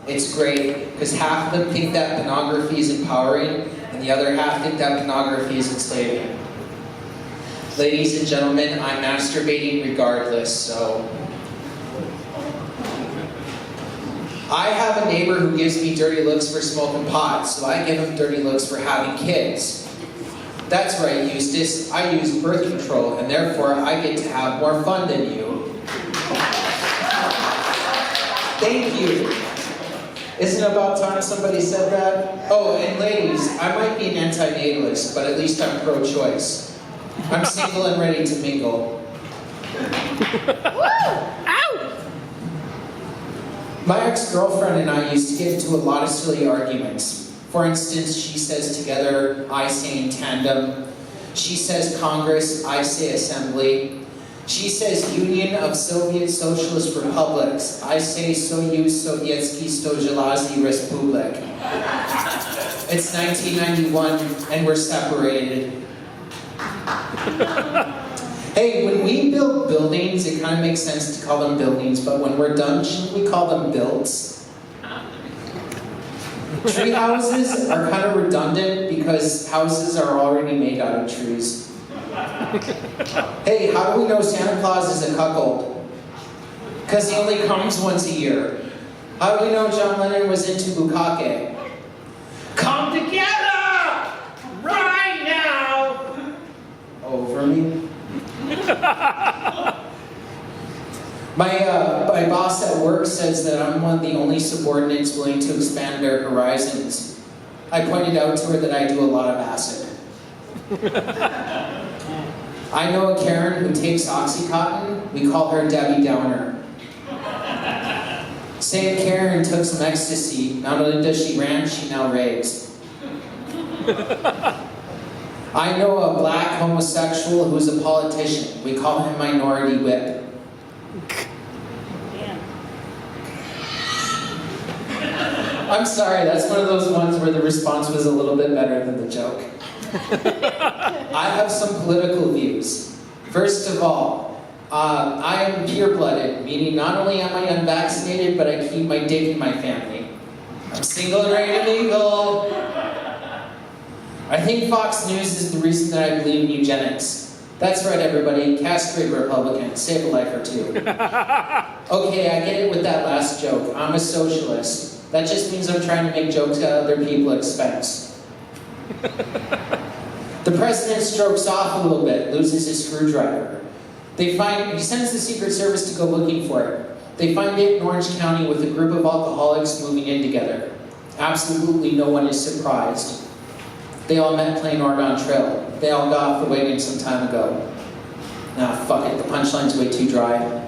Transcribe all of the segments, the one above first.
It's great, because half of them think that pornography is empowering, and the other half think that pornography is enslaving. Ladies and gentlemen, I'm masturbating regardless, so... I have a neighbor who gives me dirty looks for smoking pot, so I give him dirty looks for having kids. That's right, Eustace. I use birth control, and therefore I get to have more fun than you. Thank you. Isn't it about time somebody said that? Oh, and ladies, I might be an anti-natalist, but at least I'm pro-choice. I'm single and ready to mingle. Ow! My ex-girlfriend and I used to get into a lot of silly arguments. For instance, she says together, I say in tandem. She says Congress, I say Assembly. She says Union of Soviet Socialist Republics, I say Soyuz Sovietsky Stojelazi Respublik. It's 1991 and we're separated. Hey, when we build buildings, it kind of makes sense to call them buildings, but when we're done, shouldn't we call them builds? Tree houses are kind of redundant because houses are already made out of trees. Hey, how do we know Santa Claus is a cuckold? Because he only comes once a year. How do we know John Lennon was into bukkake? Come together! Right now! Over me? My boss at work says that I'm one of the only subordinates willing to expand their horizons. I pointed out to her that I do a lot of acid. I know a Karen who takes Oxycontin. We call her Debbie Downer. Same Karen took some ecstasy. Not only does she rant, she now raves. I know a black homosexual who's a politician. We call him Minority Whip. I'm sorry, that's one of those ones where the response was a little bit better than the joke. I have some political views. First of all, I am pure-blooded, meaning not only am I unvaccinated, but I keep my dick in my family. I'm single and ready to mingle. I think Fox News is the reason that I believe in eugenics. That's right, everybody. Castrate Republicans. Save a life or two. Okay, I get it with that last joke. I'm a socialist. That just means I'm trying to make jokes at other people's expense. The president strokes off a little bit, loses his screwdriver. He sends the Secret Service to go looking for it. They find it in Orange County with a group of alcoholics moving in together. Absolutely no one is surprised. They all met playing Oregon Trail. They all got off the wagon some time ago. Nah, fuck it, the punchline's way too dry.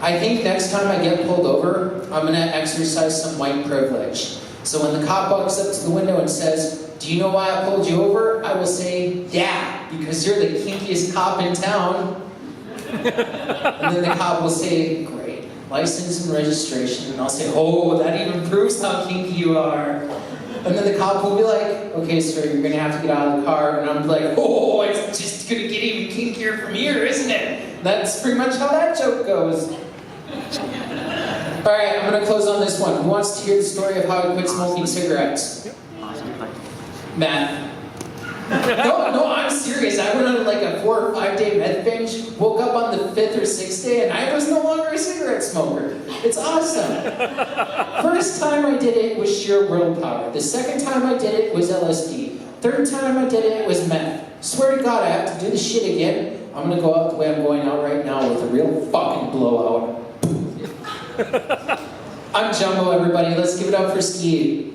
I think next time I get pulled over, I'm gonna exercise some white privilege. So when the cop walks up to the window and says, "Do you know why I pulled you over?" I will say, "Yeah, because you're the kinkiest cop in town." And then the cop will say, "Great, license and registration." And I'll say, "Oh, that even proves how kinky you are." And then the cop will be like, "Okay, sir, you're gonna have to get out of the car." And I'm like, "Oh, it's just gonna get even kinkier from here, isn't it?" That's pretty much how that joke goes. All right, I'm gonna close on this one. Who wants to hear the story of how I quit smoking cigarettes? Matt. No, I'm serious. I went on like a 4 or 5 day meth binge, woke up on the 5th or 6th day, and I was no longer a cigarette smoker. It's awesome. First time I did it was sheer willpower. The second time I did it was LSD. Third time I did it was meth. Swear to God, I have to do this shit again. I'm gonna go out the way I'm going out right now with a real fucking blowout. I'm Jumbo, everybody. Let's give it up for Ski.